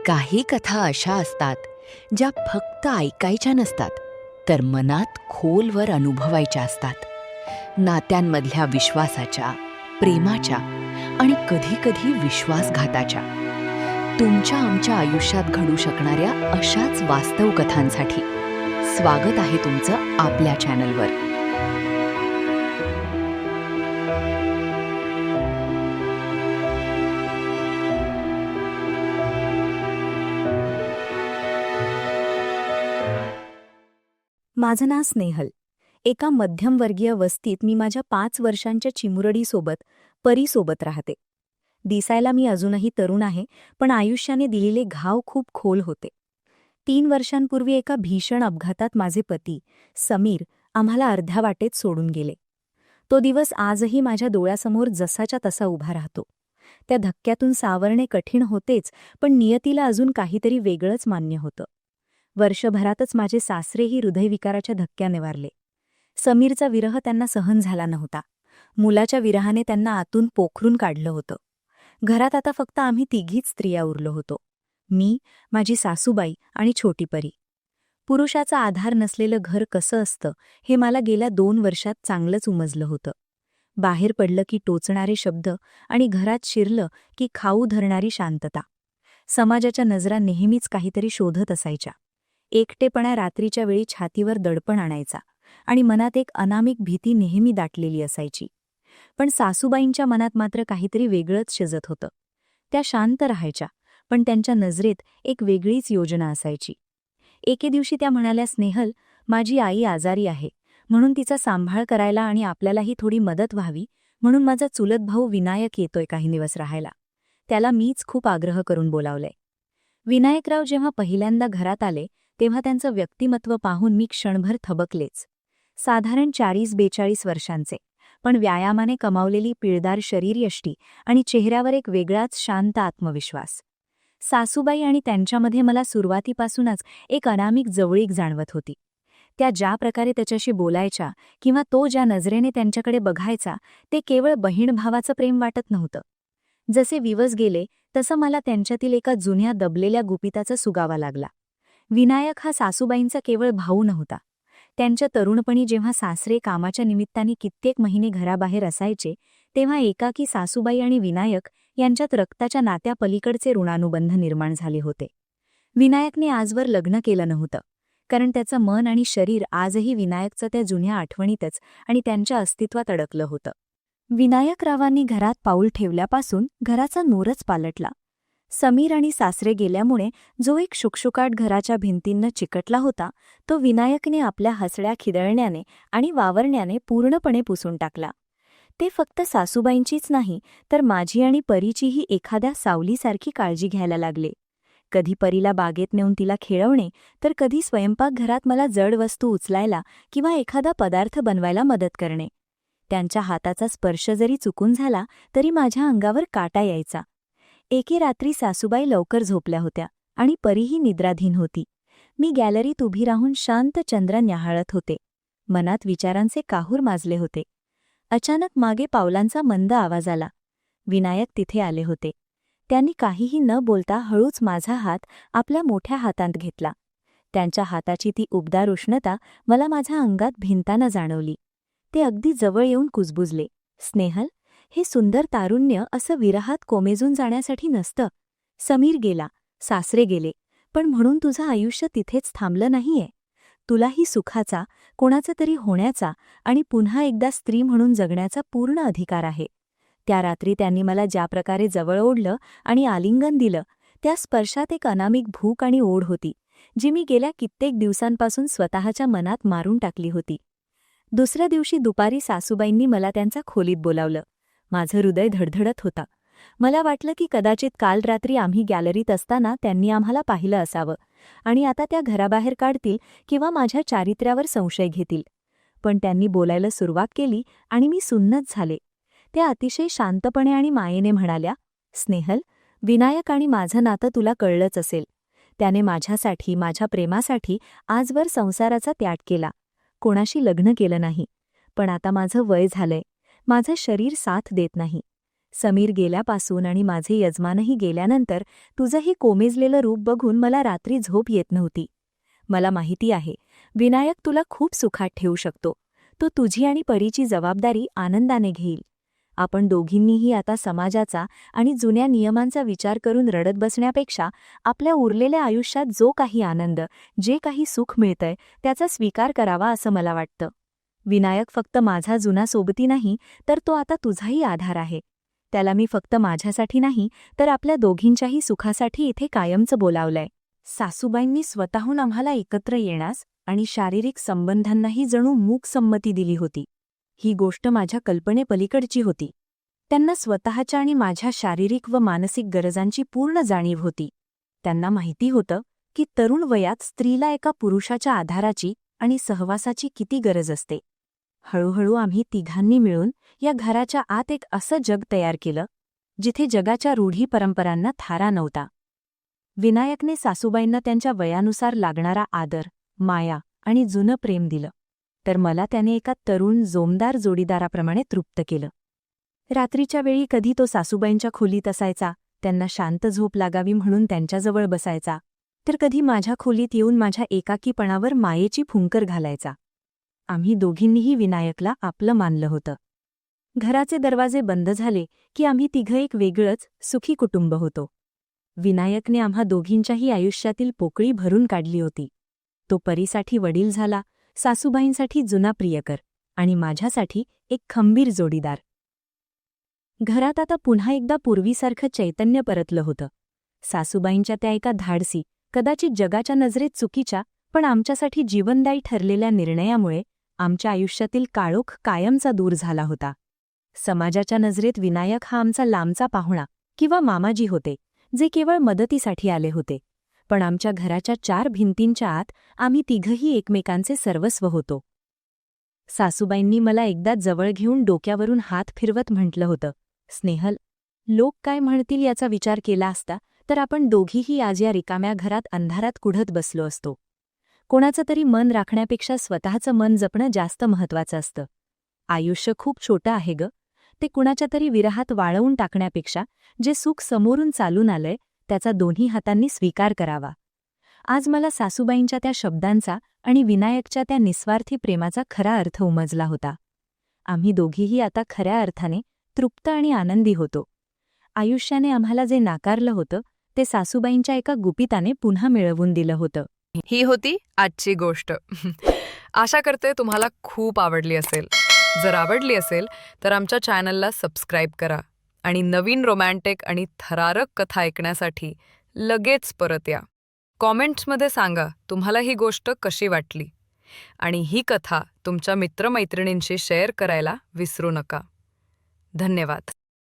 काही कथा अशा असतात ज्या फक्त ऐकायच्या नसतात, तर मनात खोलवर अनुभवायच्या असतात. नात्यांमधल्या विश्वासाच्या, प्रेमाच्या आणि कधीकधी विश्वासघाताच्या. तुमच्या आमच्या आयुष्यात घडू शकणाऱ्या अशाच वास्तव कथांसाठी स्वागत आहे तुमचं आपल्या चॅनलवर. माझं नाव स्नेहल. एका मध्यमवर्गीय वस्तीत मी माझ्या 5 वर्षांच्या चिमुरडीसोबत, परीसोबत राहते. दिसायला मी अजूनही तरुण आहे, पण आयुष्याने दिलेले घाव खूप खोल होते. 3 वर्षांपूर्वी एका भीषण अपघातात माझे पती, समीर, आम्हाला अर्ध्या वाटेत सोडून गेले. तो दिवस आजही माझ्या डोळ्यासमोर जसाच्या तसा उभा राहतो. त्या धक्क्यातून सावरणे कठीण होतेच, पण नियतीला अजून काहीतरी वेगळंच मान्य होतं. वर्षभरातच माझे सासरेही हृदयविकाराच्या धक्क्याने वारले. समीरचा विरह त्यांना सहन झाला नव्हता. मुलाच्या विरहाने त्यांना आतून पोखरून काढलं होतं. घरात आता फक्त आम्ही तिघीच स्त्रिया उरलो होतो. मी, माझी सासूबाई आणि छोटी परी. पुरुषाचा आधार नसलेलं घर कसं असतं हे मला गेल्या 2 वर्षात चांगलंच उमजलं होतं. बाहेर पडलं की टोचणारे शब्द आणि घरात शिरलं की खाऊ धरणारी शांतता. समाजाच्या नजरा नेहमीच काहीतरी शोधत असायच्या. एकटेपणा रात्रीच्या वेळी छातीवर दडपण आणायचा आणि मनात एक अनामिक भीती नेहमी दाटलेली असायची. पण सासूबाईंच्या मनात मात्र काहीतरी वेगळंच शिजत होतं. त्या शांत राहायच्या, पण त्यांच्या नजरेत एक वेगळीच योजना असायची. एके दिवशी त्या म्हणाल्या, स्नेहल, माझी आई आजारी आहे, म्हणून तिचा सांभाळ करायला आणि आपल्यालाही थोडी मदत व्हावी म्हणून माझा चुलत भाऊ विनायक येतोय काही दिवस राहायला. त्याला मीच खूप आग्रह करून बोलावलंय. विनायकराव जेव्हा पहिल्यांदा घरात आले तेव्हा त्यांचं व्यक्तिमत्व पाहून मी क्षणभर थबकलेच. साधारण 40-42 वर्षांचे, पण व्यायामाने कमावलेली पिळदार शरीरयष्टी आणि चेहऱ्यावर एक वेगळाच शांत आत्मविश्वास. सासूबाई आणि त्यांच्यामध्ये मला सुरुवातीपासूनच एक अनामिक जवळीक जाणवत होती. त्या ज्या प्रकारे त्याच्याशी बोलायच्या किंवा तो ज्या नजरेने त्यांच्याकडे बघायचा ते केवळ बहीण भावाचं प्रेम वाटत नव्हतं. जसे दिवस गेले तसं मला त्यांच्यातील एका जुन्या दबलेल्या गुपिताचा सुगावा लागला. विनायक हा सासूबाईंचा केवळ भाऊ नव्हता. त्यांच्या तरुणपणी जेव्हा सासरे कामाच्या निमित्ताने कित्येक महिने घराबाहेर असायचे तेव्हा एकाकी सासूबाई आणि विनायक यांच्यात रक्ताच्या नात्यापलीकडचे ऋणानुबंध निर्माण झाले होते. विनायकने आजवर लग्न केलं नव्हतं, कारण त्याचं मन आणि शरीर आजही विनायकचं त्या जुन्या आठवणीतच आणि त्यांच्या अस्तित्वात अडकलं होतं. विनायकरावांनी घरात पाऊल ठेवल्यापासून घराचा नूरच पालटला. समीर आणि सासरे गेल्यामुळे जो एक शुकशुकाट घराच्या भिंतींना चिकटला होता तो विनायकने आपल्या हसड्या खिदळण्याने आणि वावरण्याने पूर्णपणे पुसून टाकला. ते फक्त सासूबाईंचीच नाही तर माझी आणि परीचीही एखाद्या सावलीसारखी काळजी घ्यायला लागले. कधी परीला बागेत नेऊन तिला खेळवणे तर कधी स्वयंपाकघरात मला जड वस्तू उचलायला किंवा एखादा पदार्थ बनवायला मदत करणे. त्यांच्या हाताचा स्पर्श जरी चुकून झाला तरी माझ्या अंगावर काटा यायचा. एके रात्री सासूबाई लवकर झोपल्या होत्या आणि परीही निद्राधीन होती. मी गॅलरीत उभी राहून शांत चंद्र न्याहाळत होते. मनात विचारांचे काहूर माजले होते. अचानक मागे पावलांचा मंद आवाज आला. विनायक तिथे आले होते. त्यांनी काहीही न बोलता हळूच माझा हात आपल्या मोठ्या हातात घेतला. त्यांच्या हाताची ती उबदार उष्णता मला माझ्या अंगात भिनताना जाणवली. ते अगदी जवळ येऊन कुजबुजले. स्नेहल, हे सुंदर तारुण्य असं विरहात कोमेजून जाण्यासाठी नसतं. समीर गेला, सासरे गेले, पण म्हणून तुझं आयुष्य तिथेच थांबलं नाहीये. तुलाही सुखाचा, कोणाचा तरी होण्याचा आणि पुन्हा एकदा स्त्री म्हणून जगण्याचा पूर्ण अधिकार आहे. त्या रात्री त्यांनी मला ज्या प्रकारे जवळ ओढलं आणि आलिंगन दिलं त्या स्पर्शात एक अनामिक भूक आणि ओढ होती जी मी गेल्या कित्येक दिवसांपासून स्वतःच्या मनात मारून टाकली होती. दुसऱ्या दिवशी दुपारी सासूबाईंनी मला त्यांच्या खोलीत बोलावलं. माझं हृदय धडधडत होता. मला वाटलं की कदाचित काल रात्री आम्ही गॅलरीत असताना त्यांनी आम्हाला पाहिलं असावं आणि आता त्या घराबाहेर काढतील किंवा माझ्या चारित्र्यावर संशय घेतील. पण त्यांनी बोलायला सुरुवात केली आणि मी सुन्नत झाले. त्या अतिशय शांतपणे आणि मायेने म्हणाल्या, स्नेहल, विनायक आणि माझं नातं तुला कळलंच असेल. त्याने माझ्यासाठी, माझ्या प्रेमासाठी आजवर संसाराचा त्याग केला. कोणाशी लग्न केलं नाही. पण आता माझं वय झालंय. माझं शरीर साथ देत नाही. समीर गेल्यापासून आणि माझे यजमानही गेल्यानंतर तुझं हे कोमेजलेलं रूप बघून मला रात्री झोप येत नव्हती. मला माहिती आहे, विनायक तुला खूप सुखात ठेवू शकतो. तो तुझी आणि परीची जबाबदारी आनंदाने घेईल. आपण दोघींनीही आता समाजाचा आणि जुन्या नियमांचा विचार करून रडत बसण्यापेक्षा आपल्या उरलेल्या आयुष्यात जो काही आनंद, जे काही सुख मिळतंय त्याचा स्वीकार करावा असं मला वाटतं. विनायक फक्त माझा जुना सोबती नाही, तर तो आता तुझाही आधार आहे. त्याला मी फक्त माझ्यासाठी नाही, तर आपल्या दोघींच्याही सुखासाठी इथे कायमचं बोलावलंय. सासूबाईंनी स्वतःहून आम्हाला एकत्र येण्यास आणि शारीरिक संबंधांनाही जणू मूक संमती दिली होती. ही गोष्ट माझ्या कल्पनेपलीकडची होती. त्यांना स्वतःच्या आणि माझ्या शारीरिक व मानसिक गरजांची पूर्ण जाणीव होती. त्यांना माहिती होतं की तरुण वयात स्त्रीला एका पुरुषाच्या आधाराची आणि सहवासाची किती गरज असते. हळूहळू आम्ही तिघांनी मिळून या घराच्या आत एक असं जग तयार केलं, जिथे जगाच्या रूढी परंपरांना थारा नव्हता. विनायकने सासूबाईंना त्यांच्या वयानुसार लागणारा आदर, माया आणि जुनं प्रेम दिलं, तर मला त्याने एका तरुण जोमदार जोडीदाराप्रमाणे तृप्त केलं. रात्रीच्या वेळी कधी तो सासूबाईंच्या खोलीत असायचा, त्यांना शांत झोप लागावी म्हणून त्यांच्याजवळ बसायचा, तर कधी माझ्या खोलीत येऊन माझ्या एकाकीपणावर मायेची फुंकर घालायचा. आम्ही दोघींनीही विनायकला आपलं मानलं होतं. घराचे दरवाजे बंद झाले की आम्ही तिघं एक वेगळंच सुखी कुटुंब होतो. विनायकने आम्हा दोघींच्याही आयुष्यातील पोकळी भरून काढली होती. तो परीसाठी वडील झाला, सासूबाईंसाठी जुना प्रियकर आणि माझ्यासाठी एक खंबीर जोडीदार. घरात आता पुन्हा एकदा पूर्वीसारखं चैतन्य परतलं होतं. सासूबाईंच्या त्या एका धाडसी, कदाचित जगाच्या नजरेत चुकीच्या, पण आमच्यासाठी जीवनदायी ठरलेल्या निर्णयामुळे आमच्या आयुष्यातील काळोख कायमचा दूर झाला होता. समाजाच्या नजरेत विनायक हा आमचा लांबचा पाहुणा किंवा मामाजी होते, जे केवळ मदतीसाठी आले होते. पण आमच्या घराच्या 4 भिंतींच्या आत आम्ही तिघंही एकमेकांचे सर्वस्व होतो. सासूबाईंनी मला एकदा जवळ घेऊन डोक्यावरून हात फिरवत म्हटलं होतं, स्नेहल, लोक काय म्हणतील याचा विचार केला असता तर आपण दोघीही आज या रिकाम्या घरात अंधारात कुढत बसलो असतो. कोणाचं तरी मन राखण्यापेक्षा स्वतःचं मन जपणं जास्त महत्वाचं असतं. आयुष्य खूप छोटं आहे ग. ते कुणाच्या तरी विरहात वाळवून टाकण्यापेक्षा जे सुख समोरून चालून आलंय त्याचा दोन्ही हातांनी स्वीकार करावा. आज मला सासूबाईंच्या त्या शब्दांचा आणि विनायकच्या त्या निस्वार्थी प्रेमाचा खरा अर्थ उमजला होता. आम्ही दोघीही आता खऱ्या अर्थाने तृप्त आणि आनंदी होतो. आयुष्याने आम्हाला जे नाकारलं होतं ते सासूबाईंच्या एका गुपिताने पुन्हा मिळवून दिलं होतं. ही होती आजची गोष्ट. आशा करते तुम्हाला खूप आवडली असेल. जर आवडली असेल तर आमच्या चॅनलला सबस्क्राईब करा आणि नवीन रोमॅन्टिक आणि थरारक कथा ऐकण्यासाठी लगेच परत या. कॉमेंट्समध्ये सांगा तुम्हाला ही गोष्ट कशी वाटली आणि ही कथा तुमच्या मित्रमैत्रिणींशी शेअर करायला विसरू नका. धन्यवाद.